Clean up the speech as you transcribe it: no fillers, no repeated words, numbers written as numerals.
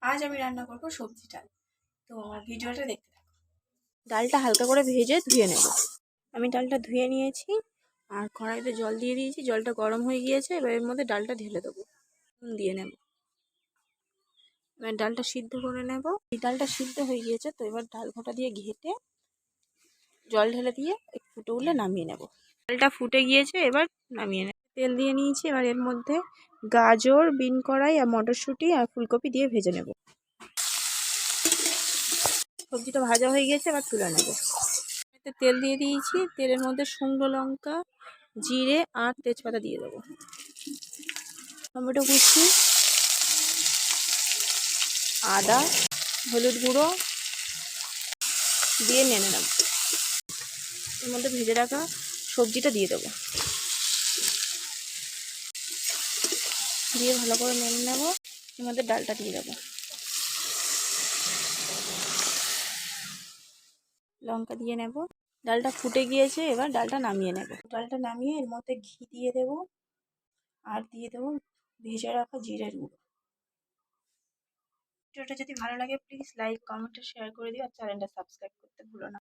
আজ আমি রান্না করব সবজি ডাল। তো ভিডিওটা দেখতে থাকো। ডালটা হালকা করে ভেজে ধুয়ে নেব। আমি ডালটা ধুয়ে নিয়েছি আর কড়াইতে জল দিয়ে দিয়েছি। জলটা গরম হয়ে গিয়েছে, এবার এর মধ্যে ডালটা ঢেলে দেবো, দিয়ে নেব। এবার ডালটা সিদ্ধ করে নেব। এই ডালটা সিদ্ধ হয়ে গিয়েছে, তো এবার ডাল ঘোঁটা দিয়ে ঘেটে জল ঢেলে দিয়ে একটু ফুটে উঠলে নামিয়ে নেব। ডালটা ফুটে গিয়েছে, এবার নামিয়ে নেব। তেল দিয়ে নিয়েছি, এবার এর মধ্যে গাজর, বিন কড়াই আর মটরশুঁটি আর ফুলকপি দিয়ে ভেজে নেব। সবজিটা ভাজা হয়ে গেছে, এবার তুলে নেব। তেল দিয়ে দিয়েছি, তেলের মধ্যে শুকনো লঙ্কা, জিরে আর তেজপাতা দিয়ে দেবো। টমেটো কুচি, আদা, হলুদ গুঁড়ো দিয়ে নেড়ে নেব। এর মধ্যে ভেজে রাখা সবজিটা দিয়ে দেবো, দিয়ে ভালো করে নেড়ে নেব। এর মধ্যে ডালটা দিয়ে দেবো, লঙ্কা দিয়ে নেব। ডালটা ফুটে গিয়েছে, এবার ডালটা নামিয়ে নেব। ডালটা নামিয়ে এর মধ্যে ঘি দিয়ে দেবো আর দিয়ে দেবো ভেজে রাখা জিরের গুঁড়ো। ভিডিওটা যদি ভালো লাগে প্লিজ লাইক, কমেন্ট, শেয়ার করে দিও আর চ্যানেলটা সাবস্ক্রাইব করতে ভুলো না।